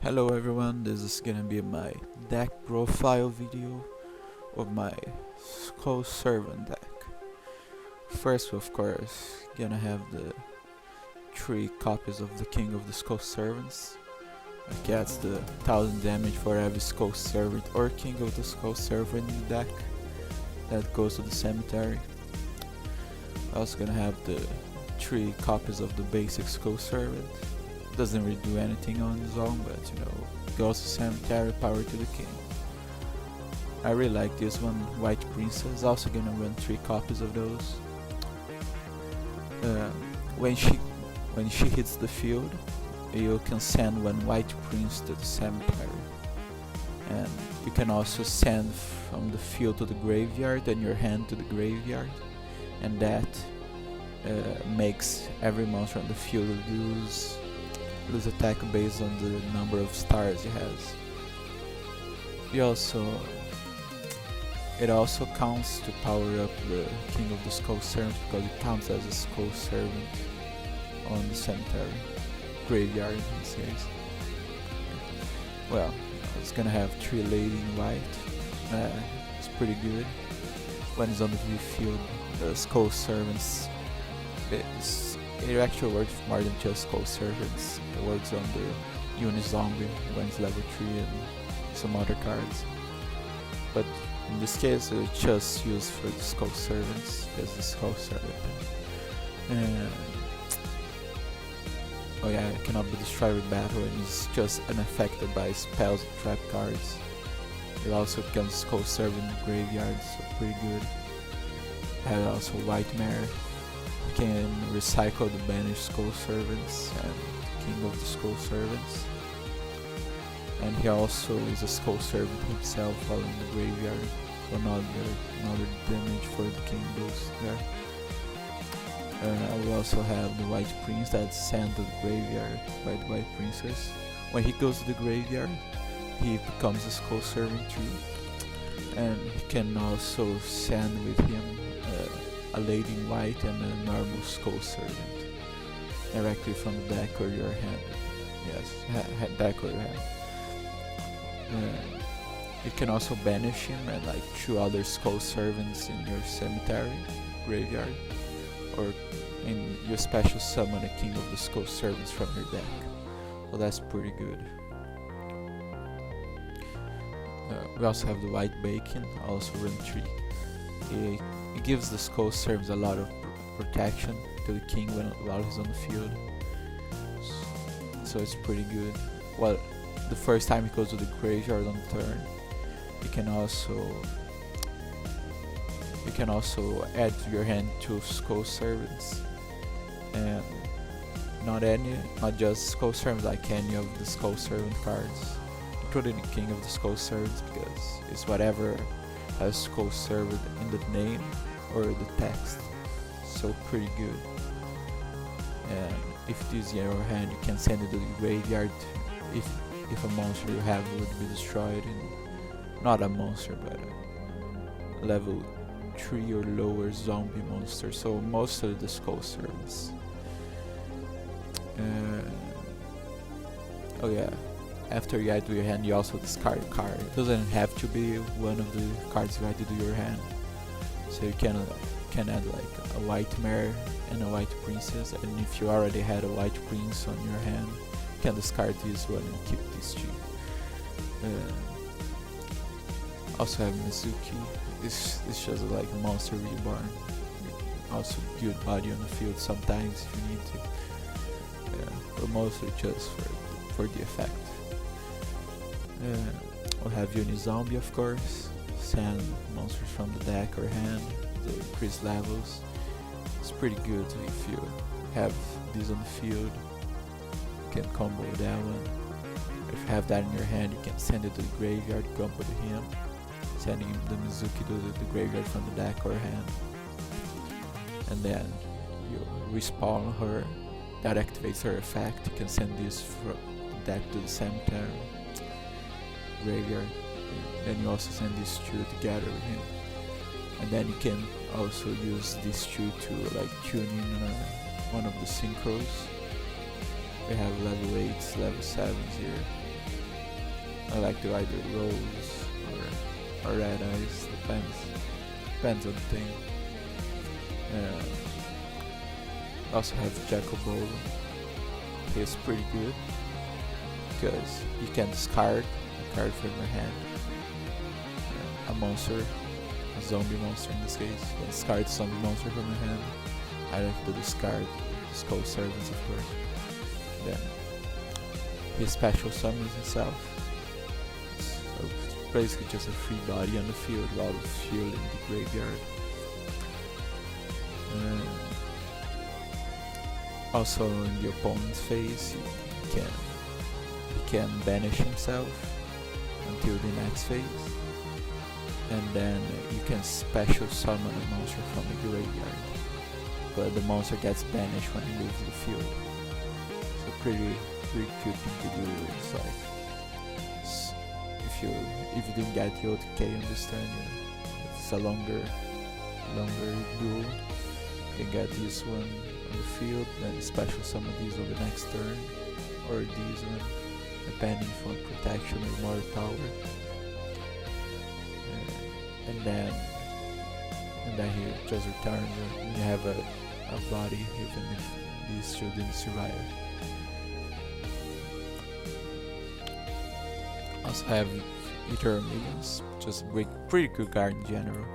Hello everyone, this is gonna be my deck profile video of my Skull Servant deck. First, of course, gonna have the 3 copies of the King of the Skull Servants. It gets the 1000 damage for every Skull Servant or King of the Skull Servant in the deck. That goes to the cemetery. Also gonna have the 3 copies of the basic Skull Servant. Doesn't really do anything on his own, but goes to cemetery, power to the king. I really like this one, White Princess. Also gonna run 3 copies of those. When she hits the field, you can send one White Prince to the cemetery, and you can also send from the field to the graveyard and your hand to the graveyard, and that makes every monster on the field lose attack based on the number of stars he has. It also counts to power up the King of the Skull Servant because it counts as a Skull Servant on the cemetery graveyard in this case. Well, it's gonna have 3 lady in white. It's pretty good. When it's on the field, the Skull Servants, it actually works more than just Skull Servants. It works on the Zombie when it's level 3 and some other cards. But in this case, it's just used for the Skull Servants as the Skull Servant. And oh yeah, it cannot be destroyed with battle and it's just unaffected by spells and trap cards. It also becomes Skull Servant in the graveyard, so pretty good. It has also White Mare. Can recycle the banished Skull Servants and King of the Skull Servants, and he also is a Skull Servant himself while in the graveyard, so another damage for the King boost there. We also have the White Prince that's sent to the graveyard by the White Princess. When he goes to the graveyard, he becomes a Skull Servant too, and he can also send with him a lady in white and a normal Skull Servant directly from the deck or your hand. Yes, deck or your hand. You can also banish him and like 2 other Skull Servants in your cemetery, graveyard, or in your special summon a King of the Skull Servants from your deck. So that's pretty good. We also have the White Bacon, also run 3. It gives the Skull Servants a lot of protection to the king while he's on the field, so it's pretty good. Well, the first time he goes to the graveyard on the turn, you can also add to your hand 2 Skull Servants, and not just Skull Servants, like any of the Skull Servant cards, including the King of the Skull Servants, because it's whatever has Skull Servant in the name or the text, so pretty good. And if it is in your hand, you can send it to the graveyard if a monster you have would be destroyed, and not a monster but a level 3 or lower zombie monster, so mostly the Skull Servants. Oh yeah, after you add to your hand, you also discard a card. It doesn't have to be one of the cards you added to your hand, so you can add like a White Mare and a White Princess, and if you already had a White Prince on your hand, you can discard this one and keep these 2. Also have Mizuki. This just like a monster reborn. Also build body on the field sometimes if you need to, but mostly just for the effect. We'll have Zombie, of course. Send monsters from the deck or hand to increase levels. It's pretty good if you have this on the field. You can combo that one. If you have that in your hand, you can send it to the graveyard, combo to him, sending the Mizuki to the graveyard from the deck or hand. And then you respawn her. That activates her effect. You can send this from the deck to the cemetery, graveyard. Then you also send these 2 together with him, and then you can also use these 2 to like tune in one of the synchros We have level 8s, level 7s here. I like to either rose or red eyes, depends on the thing. Also have Jacobolo. He's pretty good because you can discard a card from your hand. A monster, a zombie monster in this case. You can discard a zombie monster from your hand. I like to discard Skull Servants, of course. Then he special summons himself. So it's basically just a free body on the field while shielding the graveyard. Also in the opponent's phase, he can banish himself until the next phase, and then you can special summon a monster from the graveyard, but the monster gets banished when he leaves the field. So pretty cute thing to do. It's like if you didn't get the OTK on this turn, it's a longer duel. You can get this one on the field, then special summon these on the next turn, or these one, depending on protection or more power. And then he just returns, and you have a body even if these two didn't survive. Also have Eternal Minions, just a pretty good card in general.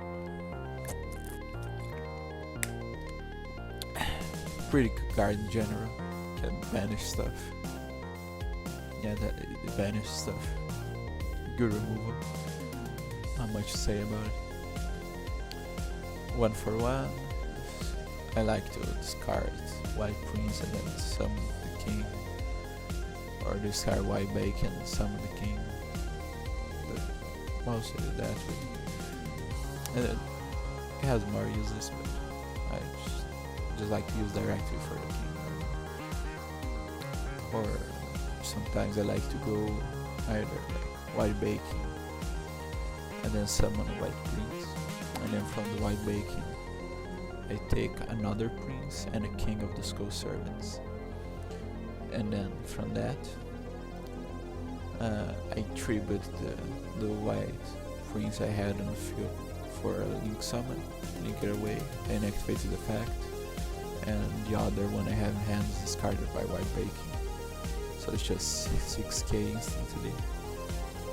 Pretty good card in general. Can banish stuff. Yeah, it banish stuff. Good removal. Not much to say about it. 1 for 1. I like to discard White Prince and then summon the king. Or discard White Bacon and summon the king. But mostly that way. And it has more uses, but I just like to use directly for the king. Or sometimes I like to go either like White Bacon and then summon a White Prince, and then from the White Bacon I take another Prince and a King of the Skull Servants, and then from that I tribute the White Prince I had on the field for a Link Summon, link it away, and activate the effect, and the other one I have in hand is discarded by White Bacon. So it's just 6k instantly,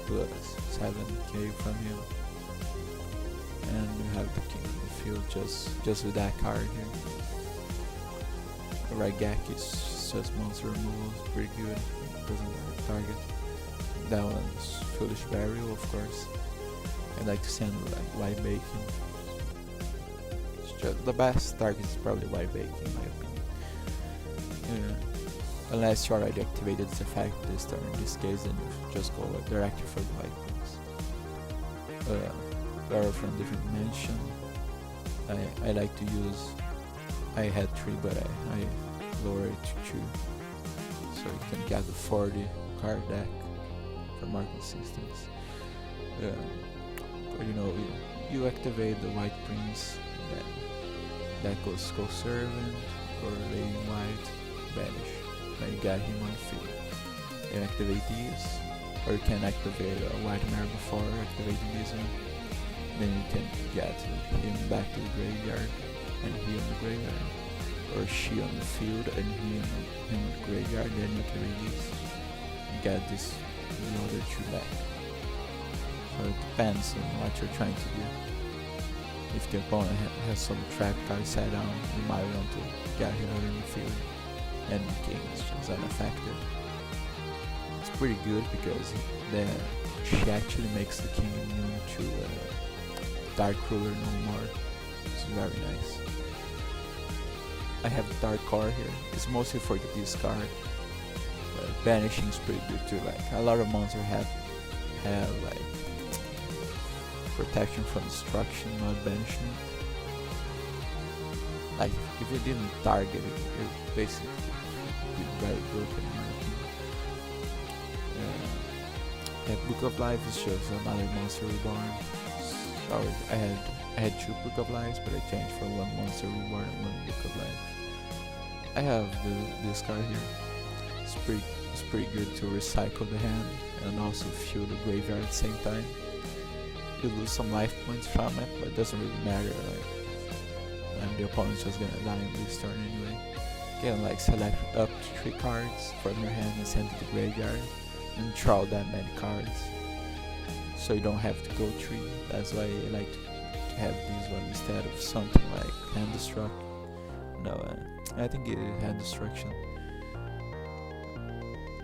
plus 7k from him, and you have the king in the field just with that card here. The Raigeki is just monster removal, it's pretty good, doesn't hurt target. That one's Foolish Burial, of course. I like to send like White Bacon. It's just the best target is probably White Bacon in my opinion. Unless you already activated this effect this turn, in this case, then you just go directly for the White Prince. They are from different dimension. I like to use, I had 3 but I lower it to 2, so you can get the 40 card deck for more consistency. But you know, you activate the White Prince, then that goes Skull Servant or Lady White, banish. Now you got him on the field. You activate these, or you can activate a White Mare before activating this one. Then you can get him back to the graveyard, and he on the graveyard, or she on the field and him on the graveyard. Then you activate these, you get the other 2 back. So it depends on what you're trying to do. If the opponent has some trap card set down, you might want to get him out in the field, and the king is just unaffected. It's pretty good because she actually makes the king immune to Dark Ruler no more. It's very nice. I have Dark Core here. It's mostly for the discard, but banishing is pretty good too. Like a lot of monsters have like protection from destruction, not banishment. Like if you didn't target it, it basically be very broken in my opinion. Book of Life is just another monster reborn. Sorry, I had 2 Book of Lives, but I changed for 1 monster reborn and 1 Book of Life. I have this card here. It's it's pretty good to recycle the hand and also fuel the graveyard at the same time. You lose some life points from it, but it doesn't really matter. And the opponent's just gonna die on this turn anyway. You can like select up to 3 cards from your hand and send to the graveyard and draw that many cards, so you don't have to go 3. That's why I like to have this one instead of something like hand destruct. No, I think it is hand destruction.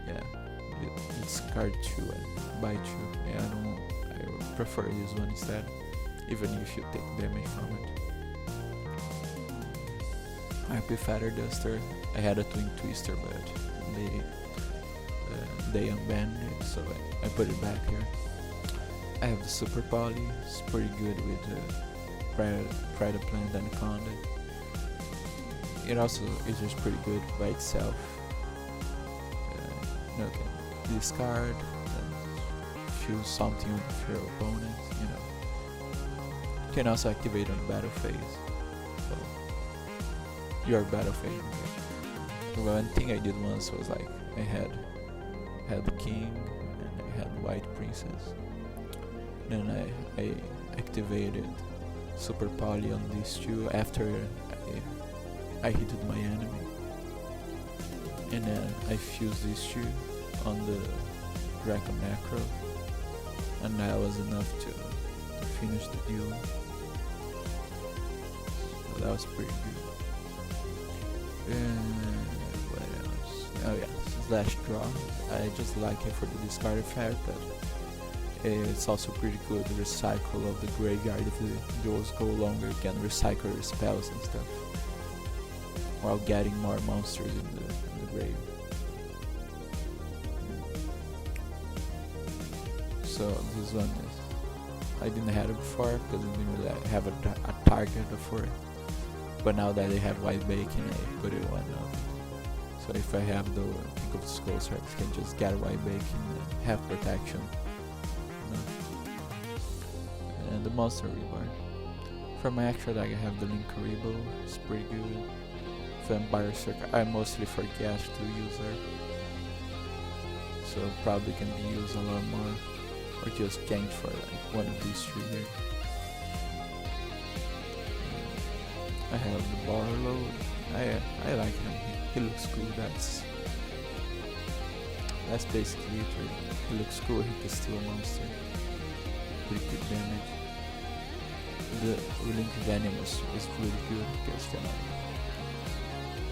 Yeah, it's card 2 and buy 2. Yeah, I prefer this one instead, even if you take damage from it. Happy Feather Duster. I had a Twin Twister, but they unbanned it, so I put it back here. I have the Super Poly. It's pretty good with Pride of Plant and Anaconda. It also is just pretty good by itself. You can discard and fuse something with your opponent. You can also activate on the battle phase. So your battle phase. One thing I did once was like I had the king and I had the white princess. Then I activated Super Poly on these 2 after I hit my enemy, and then I fused these 2 on the Draco Necro, and that was enough to finish the deal. So that was pretty good. What else? Oh yeah, Slash Draw. I just like it for the discard effect, but it's also pretty good to recycle of the graveyard. If the duels go longer, you can recycle your spells and stuff while getting more monsters in the grave. So this one is, I didn't have it before because I didn't really have a target for it. But now that I have white bacon, I put it on. So if I have the King of the Skulls, I can just get white bacon and have protection. And the Monster Reborn. For my extra deck, I have the Linkaribo. It's pretty good. Vampire Circle. I mostly forget to use her, so probably can be used a lot more, or just change for like one of these 3 here. I have the Barlow. I like him. He looks cool. That's basically it. Really. He looks cool. He can steal a monster. Pretty good damage. The Link Venomous is really good because you can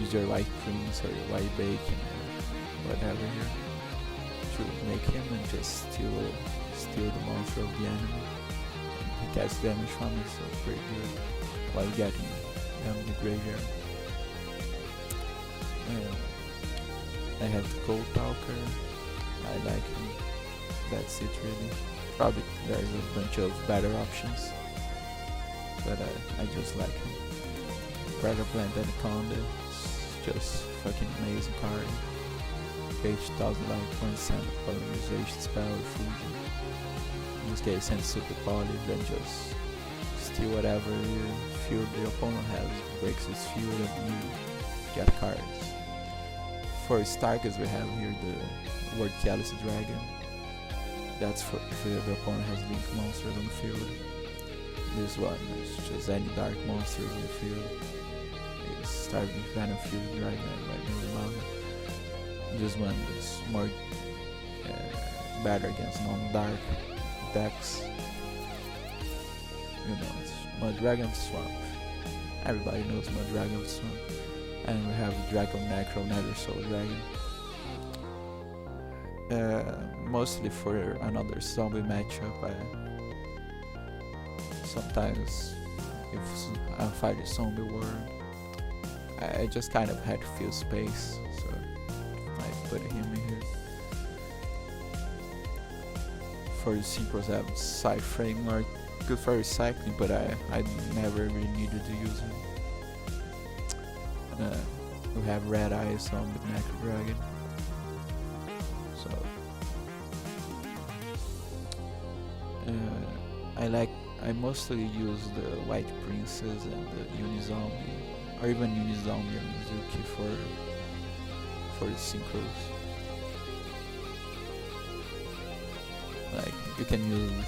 use your white prince or your white bacon or whatever here to make him and just steal the monster of the enemy. And he gets damage from it, so it's pretty good while getting them in the graveyard. I have the Cold Talker. I like him. That's it really. Probably there's a bunch of better options, but I just like him. Pride Plant Anaconda. Just fucking amazing card. Page 1000 life points and polymerization spell fusion. In this case, send Super Poly, then just steal whatever field the opponent has, breaks its field, and you get cards. For Starkers, we have here the Word Callous Dragon. That's for if the opponent has Link monsters on the field. This one is just any dark monsters in the field. Start with Venomfused Dragon right near the mountain. This one is more better against non-dark decks. It's Mudragon Swamp. Everybody knows Mudragon Swamp. And we have Draco Necro Nether Soul Dragon. Mostly for another zombie matchup. Sometimes if I fight a zombie world, I just kind of had to fill space, so I put him in here. For the Synchros, I have Side Framework, good for recycling, but I never really needed to use him. We have Red Eyes on with Necro Dragon. So I mostly use the White Princess and the Unizombie, or even Unizombie and Mizuki for the Synchros. Like you can use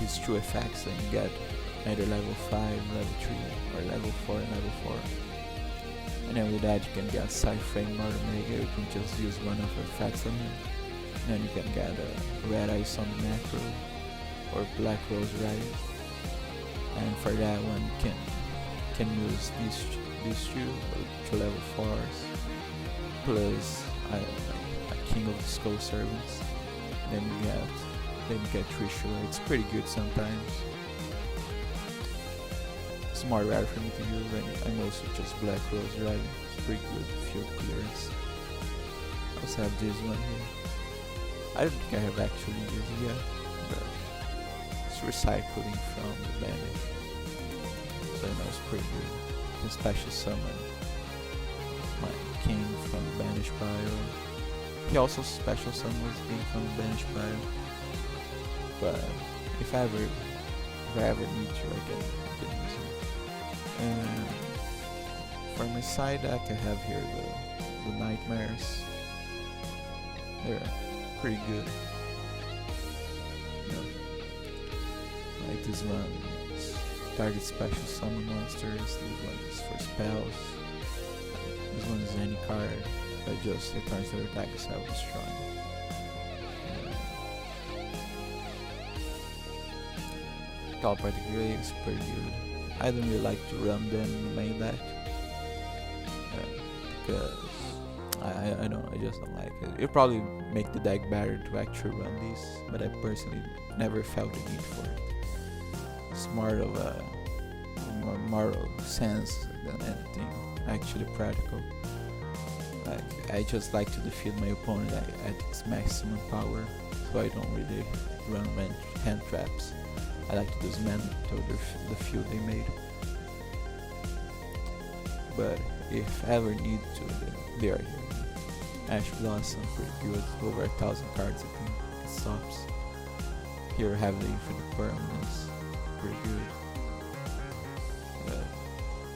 his true effects and you get either level 5, level 3 or level 4 and level 4. And then with that you can get side frame model maker, you can just use one of the effects on him. And then you can get a red eye zombie macro or black rose riding. And for that one you can use these two level 4s plus a king of the skull servants. Then you get 3 sure. It's pretty good sometimes. It's more rare for me to use, and I mostly just black rose riding. It's pretty good field clearance. I also have this one here. I don't think I have actually used it yet, but it's recycling from the bandage, so I know it's pretty good. You can special summon my king from the bandage pile. He also special summons king from the bandage pile, but if I ever need to, I can use it. And for my side deck, I have here the nightmares. They're pretty good. You know, like this one is target special summon monsters. This one is for spells. This one is any card that just returns their attack is self-destroying. Teleporting Grey is pretty good. I don't really like to run them in the main deck because I don't know, I just don't like it. It'll probably make the deck better to actually run these, but I personally never felt the need for it. It's more of a moral sense than anything actually practical. Like I just like to defeat my opponent at its maximum power, so I don't really run hand traps. I like to dismantle the field they made. But if I ever need to, they are here. Ash Blossom, pretty good, over 1,000 cards I think it stops. Here I have the Infinite Permanence, pretty good.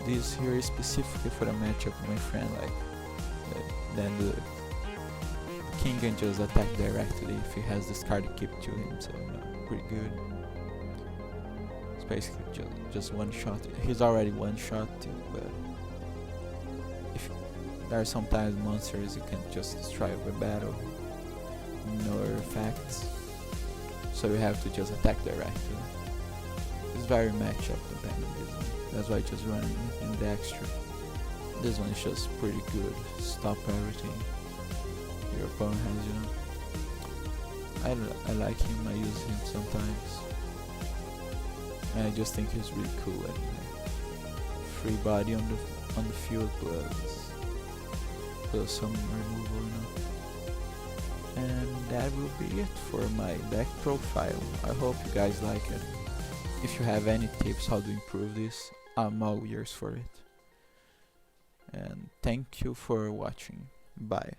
This here is specifically for a matchup with my friend, like then the king can just attack directly if he has this card to keep to him, so pretty good. It's basically just one shot. He's already one shot, but if there are sometimes monsters you can just destroy over battle, no effects, so you have to just attack directly. It's very matchup dependent, this one. That's why I just run in the extra. This one is just pretty good. Stop everything your opponent has, you know. I like him, I use him sometimes. And I just think he's really cool anyway. Free body on the field plus some removal, you know. And that will be it for my deck profile. I hope you guys like it. If you have any tips how to improve this, I'm all ears for it. And thank you for watching. Bye.